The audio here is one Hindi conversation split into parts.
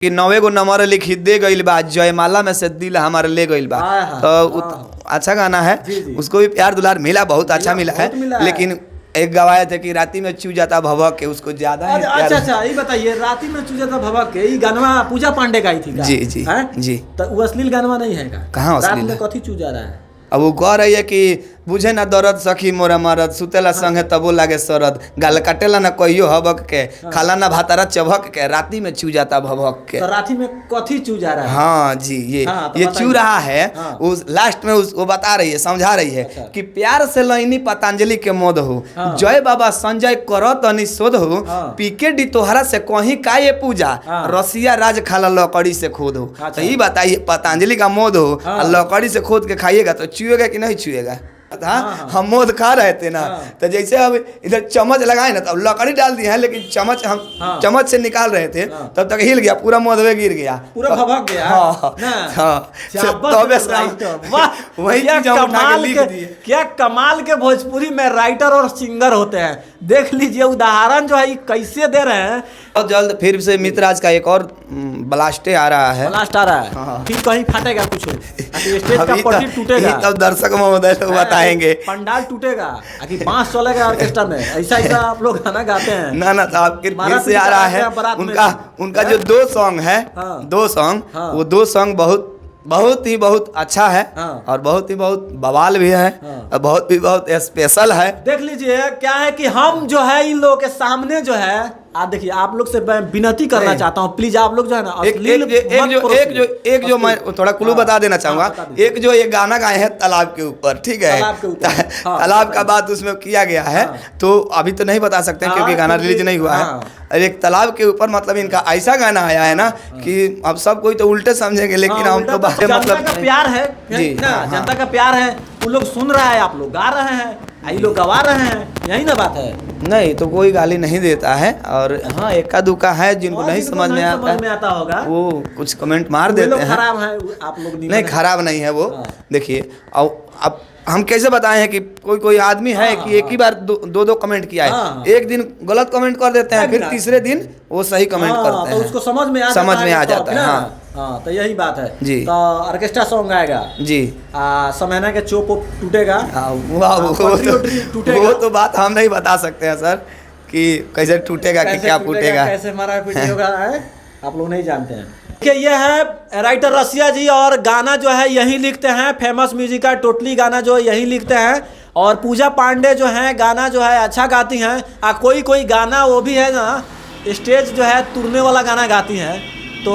कि 9 गो नंबर लिखी दे गईल बा, जयमाला में से दिल हमारे ले गईल बा। तो अच्छा गाना है, उसको भी प्यार दुलार मिला, बहुत अच्छा मिला है। लेकिन एक गवाए थे कि राती में चू जाता भवक के, उसको ज्यादा है। अच्छा ये बताइए, राती में चू जाता भवक के, ये गानवा पूजा पांडे गाई थी का? जी जी जी। तो वो अश्लील गानवा नहीं है का? कहाँ अश्लील में कथी चू जा रहा है? अब वो कह रही है कि बुझे ना दर्द सखी मोरा मरद, सुतेला संगे तबो लागे सरद, गाल काटेला ना कहियो हबक के, खाला ना भातारा चबक के, राती में चू जाता भभक के। तो राती में कथी चू जा रहा है? हाँ जी, ये चू रहा है। उस लास्ट में वो बता रही है, समझा रही है कि प्यार से लईनी पतंजलि के मोद हो, जय बाबा संजय करत अनिशोध हो, पीके डी तोहरा से कहीं का ये पूजा, रसिया राज खाला लकड़ी से खोद हो। तो ये बताइए, पतंजलि का मोद हो लकड़ी से खोद के खाइएगा तो छुएगा कि नहीं छुएगा? हम मोद खा रहे थे ना, तो जैसे अब इधर चम्मच लगाए ना, तो अब लकड़ी डाल दिए हैं, लेकिन चम्मच हम चम्मच से निकाल रहे थे, तब तक हिल गया पूरा, मोदवे गिर गया, पूरा भभक गया। क्या कमाल के भोजपुरी में राइटर और सिंगर होते हैं। देख लीजिए उदाहरण जो है कैसे दे रहे हैं। और जल्द फिर से मित्रराज का एक और ब्लास्टे आ रहा है, ब्लास्ट आ रहा है। फिर कहीं फाटेगा कुछ, स्टेज का पट्टी टूटेगा, तब दर्शक महोदय लोग बताएंगे, पंडाल टूटेगा, बांस चलेगा ऑर्केस्ट्रा में, ऐसा आप लोग गाना गाते हैं ना साहब। फिर से आ रहा है उनका जो 2 सॉन्ग है, 2 सॉन्ग, वो 2 सॉन्ग बहुत अच्छा है, और बहुत बवाल भी है, और बहुत स्पेशल है। देख लीजिए क्या है कि हम जो है इन लोगों के सामने जो है, देखिए आप लोग से विनती करना चाहता हूँ, प्लीज आप लोग जो है ना, एक जो मैं थोड़ा क्लू बता देना चाहूंगा। एक जो ये गाना गाए हैं तालाब के ऊपर, ठीक है, तालाब का बात उसमें किया गया है, तो अभी तो नहीं बता सकते क्योंकि गाना रिलीज नहीं हुआ है। और एक तालाब के ऊपर मतलब इनका ऐसा गाना आया है ना कि अब सब कोई तो उल्टे समझेंगे, लेकिन हम तो जनता का प्यार है जी, जनता का प्यार है, उन लोग सुन रहा है, आप लोग गा रहे हैं, ये लोग गवा रहे हैं, यही ना बात है। नहीं तो कोई गाली नहीं देता है, और हाँ एका दुका है जिनको नहीं समझ में आता होगा, वो कुछ कमेंट मार देते हैं। खराब है आप लोग नहीं, खराब नहीं है वो। देखिए अब हम कैसे बताए हैं कि कोई आदमी है कि एक ही बार दो कमेंट किया है, एक दिन गलत कमेंट कर देते हैं, फिर तीसरे दिन वो सही कमेंट करते हैं, तो उसको समझ में आ जाता है। हाँ तो यही बात है जी। तो ऑर्केस्ट्रा सॉन्ग आएगा जी, समयना के चोप टूटेगा, वो तो बात हम नहीं बता सकते हैं सर कि कैसे टूटेगा, कि क्या फूटेगा, कैसे मारा पीटी होगा, आप लोग नहीं जानते हैं। देखिए ये है राइटर रसिया जी, और गाना जो है यही लिखते हैं, फेमस म्यूजिक का टोटली गाना जो है यही लिखते हैं, और पूजा पांडे जो है गाना जो है अच्छा गाती हैं। कोई गाना वो भी है ना, स्टेज जो है तुरने वाला गाना गाती हैं। तो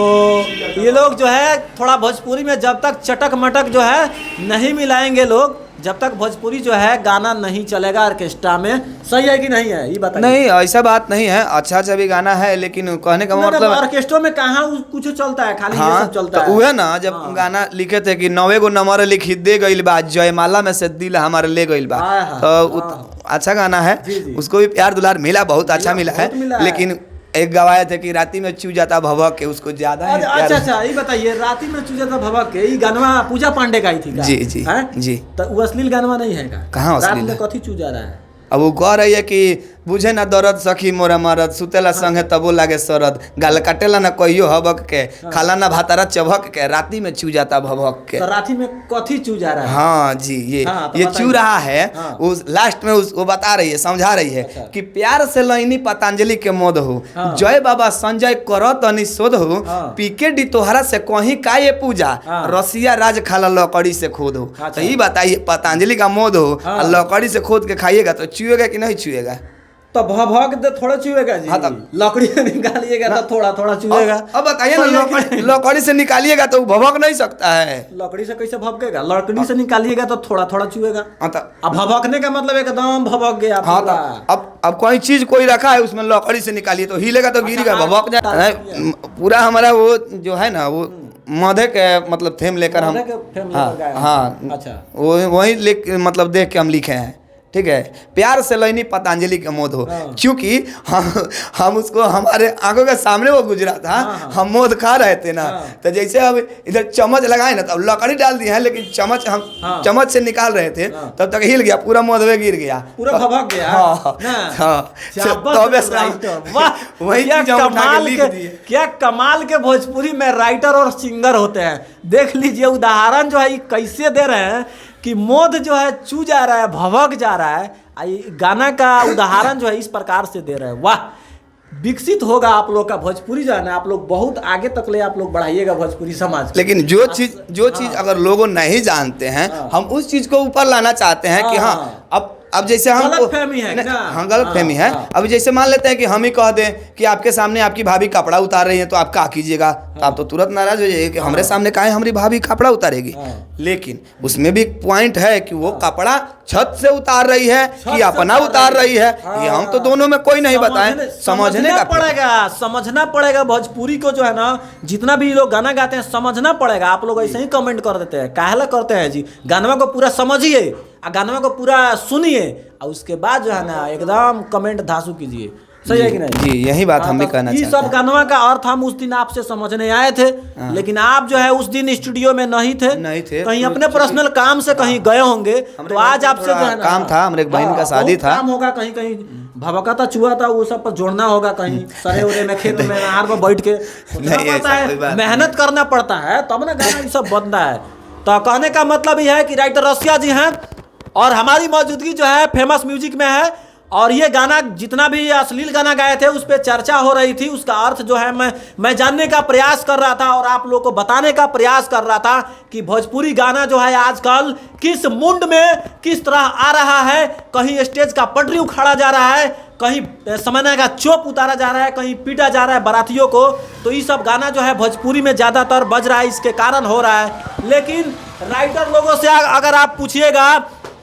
ये लोग जो है थोड़ा भोजपुरी में जब तक चटक मटक जो है नहीं मिलाएंगे लोग, जब तक भोजपुरी जो है गाना नहीं चलेगा ऑर्केस्ट्रा में। सही है कि नहीं है ये बताइए? नहीं ऐसा बात नहीं है, अच्छा भी गाना है, लेकिन कहने का मतलब ऑर्केस्ट्रा में कहाँ कुछ चलता है, खाली ये सब चलता है। वो है ना, जब गाना लिखे थे कि 9 गो नंबर लिखी दे गईल बा, जयमाला में से दिल हमारे ले गईल बा, तो अच्छा गाना है, उसको भी प्यार दुलार मिला, बहुत अच्छा मिला है। लेकिन एक गवाए थे कि राती में चू जाता भभक के, उसको ज्यादा है। अच्छा ये बताइए, राती में चू जाता भभक के, ये गानवा पूजा पांडे गाई थी का? जी जी जी। तो वो अश्लील गानवा नहीं है का? कहाँ अश्लील है? कथी चू जा रहा है? अब वो कह रही है कि बुझे ना दर्द सखी मोरा मरद, सुतेला संगे तबो लागे सरद, गाल काटेला ना कहियो हबक के, खाला ना भातारा चबक के, राती में चू जाता भभक के। तो राती में कथी चू जा रहा है? हाँ जी, ये चू रहा है। उस लास्ट में वो बता रही है, समझा रही है कि प्यार से लईनी पतंजलि के मोद हो, जय बाबा संजय करत अनिशोध हो, पीके डी तोहरा से कहीं का ये पूजा, रसिया राज खाला लकड़ी से खोद हो। तो ये बताइए, पतंजलि का मोद हो, लकड़ी से खोद के खाइएगा तो छुएगा कि नहीं छुएगा? तो भभक थोड़ा चुएगा जी। लकड़ी से निकालिएगा तो थोड़ा चुएगा। अब बताइए ना, लकड़ी से निकालिएगा तो भभक नहीं सकता है। लकड़ी से कैसे भभकेगा? लकड़ी से निकालिएगा तो थोड़ा चुएगा। अब भभकने का मतलब एकदम भभक गया। अब कोई चीज कोई रखा है उसमें लकड़ी से निकालिए तो हिलेगा तो गिरेगा, भभक जाए पूरा। हमारा वो जो है ना, वो मधे के मतलब थेम लेकर हम, हाँ अच्छा, वही मतलब देख के हम लिखे हैं, ठीक है, प्यार से लईनी पतंजलि के मोद हो। क्योंकि हम उसको हमारे आंखों के सामने वो गुजरा था, हम मोद खा रहे थे ना, तो जैसे अब इधर चम्मच लगाए ना, तब लकड़ी डाल दी है, लेकिन चम्मच हम चम्मच से निकाल रहे थे, तब तक हिल गया पूरा, मोदवे गिर गया, पूरा भभक गया। क्या कमाल के भोजपुरी में राइटर और सिंगर होते हैं। देख लीजिए उदाहरण जो है ये कैसे दे रहे हैं कि मोद जो है चू जा रहा है, भभक जा रहा है। गाना का उदाहरण जो है इस प्रकार से दे रहे हैं। वाह, विकसित होगा आप लोग का भोजपुरी जो है ना, आप लोग बहुत आगे तक ले आप लोग बढ़ाइएगा भोजपुरी समाज। लेकिन जो चीज अगर लोग नहीं जानते हैं, हम उस चीज को ऊपर लाना चाहते हैं कि हाँ, अब जैसे हम गलतफहमी है ना, हाँ गलतफहमी है। अब जैसे मान लेते हैं कि हम ही कह दें कि आपके सामने आपकी भाभी कपड़ा उतार रही है, तो आप क्या कीजिएगा? तो आप तो तुरंत नाराज हो जाइए कि हमारे सामने काहे हमारी भाभी कपड़ा उतारेगी। लेकिन उसमें भी एक पॉइंट है कि वो कपड़ा छत से उतार रही है कि अपना उतार रही है, ये हम तो दोनों में कोई नहीं बताएं। समझना पड़ेगा भोजपुरी को जो है ना, जितना भी लोग गाना गाते हैं समझना पड़ेगा। आप लोग ऐसे ही कमेंट कर देते हैं, काहे करते हैं जी? गानवा को पूरा समझिए, गानवा को पूरा सुनिए, और उसके बाद जो है ना एकदम कमेंट धांसू कीजिए। सही है कि नहीं जी? यही बात हम भी कहना चाहते हैं। ये सब गानवा का अर्थ हम उस दिन आपसे समझने आए थे, लेकिन आप जो है उस दिन स्टूडियो में नहीं थे, कहीं अपने पर्सनल काम से कहीं गए होंगे। तो आज आपसे जो है काम था, हमारे बहन का शादी था, काम होगा, कहीं कहीं भभका चूहा था, वो सब पर जोड़ना होगा, कहीं सरे उरे में खेत में नहर में बैठ के मेहनत करना पड़ता है, तब ना गाना ये सब बनता है। तो कहने का मतलब ये है कि राइटर रसिया जी हैं और हमारी मौजूदगी जो है फेमस म्यूजिक में है, और ये गाना जितना भी अश्लील गाना गाए थे उस पर चर्चा हो रही थी। उसका अर्थ जो है मैं जानने का प्रयास कर रहा था और आप लोगों को बताने का प्रयास कर रहा था कि भोजपुरी गाना जो है आजकल किस मुंड में किस तरह आ रहा है। कहीं स्टेज का पटरी उखाड़ा जा रहा है, कहीं समन्वय का चोप उतारा जा रहा है, कहीं पीटा जा रहा है बारातियों को। तो ये सब गाना जो है भोजपुरी में ज़्यादातर बज रहा है, इसके कारण हो रहा है। लेकिन राइटर लोगों से अगर आप पूछिएगा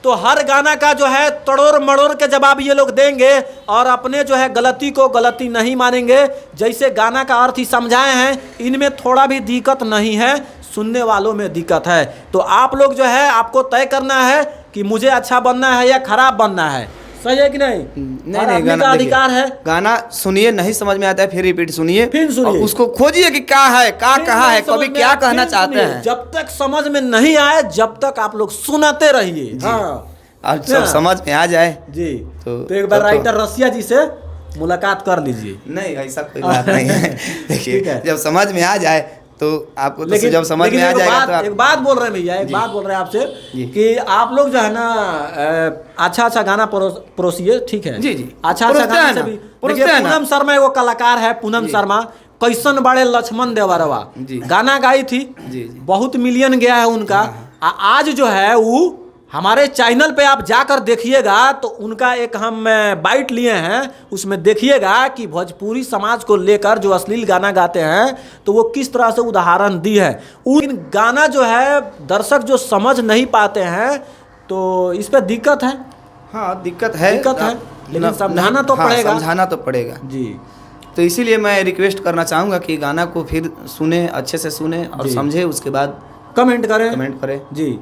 तो हर गाना का जो है तड़ोड़ मड़ोड़ के जवाब ये लोग देंगे और अपने जो है गलती को गलती नहीं मानेंगे। जैसे गाना का अर्थ ही समझाए हैं, इनमें थोड़ा भी दिक्कत नहीं है, सुनने वालों में दिक्कत है। तो आप लोग जो है आपको तय करना है कि मुझे अच्छा बनना है या खराब बनना है। सही है कि नहीं? नहीं, गाना का अधिकार है। गाना सुनिए, नहीं समझ में आता है फिर रिपीट सुनिए, फिर सुनिए, उसको खोजिए कि क्या है, क्या कहा है, कभी क्या कहना चाहते हैं। जब तक समझ में नहीं आए जब तक आप लोग सुनाते रहिए। और सब समझ में आ जाए जी तो एक बार राइटर रसिया जी से मुलाकात कर लीजिए। नहीं, ऐसा कोई बात नहीं है। देखिए, जब समझ में आ जाए तो आपको तो जब समझ में आ जाएगा तो एक बात बोल रहे हैं भैया, एक बात बोल रहे हैं आपसे कि आप लोग जो है ना अच्छा गाना परोसिए, ठीक है जी? अच्छा गाना से भी पूनम शर्मा वो कलाकार है, पूनम शर्मा कैसन बड़े लक्ष्मण देवरवा गाना गाई थी, बहुत मिलियन गया है उनका। आज जो है वो हमारे चैनल पे आप जाकर देखिएगा तो उनका एक हम बाइट लिए हैं, उसमें देखिएगा कि भोजपुरी समाज को लेकर जो अश्लील गाना गाते हैं तो वो किस तरह से उदाहरण दी है। उन गाना जो है दर्शक जो समझ नहीं पाते हैं तो इस पे दिक्कत है। हाँ, दिक्कत है, लेकिन समझाना तो पड़ेगा, समझाना तो पड़ेगा जी। तो इसीलिए मैं रिक्वेस्ट करना चाहूँगा कि गाना को फिर सुने, अच्छे से सुने और समझे, उसके बाद कमेंट करें जी।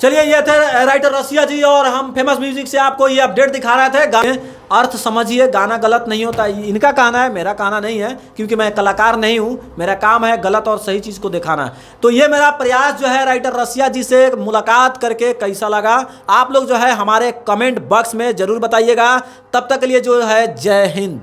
चलिए, ये थे राइटर रसिया जी और हम फेमस म्यूजिक से आपको ये अपडेट दिखा रहे थे। गाने अर्थ समझिए, गाना गलत नहीं होता, इनका कहना है, मेरा कहना नहीं है, क्योंकि मैं कलाकार नहीं हूँ, मेरा काम है गलत और सही चीज़ को दिखाना। तो ये मेरा प्रयास जो है राइटर रसिया जी से मुलाकात करके कैसा लगा, आप लोग जो है हमारे कमेंट बॉक्स में ज़रूर बताइएगा। तब तक के लिए जो है जय हिंद।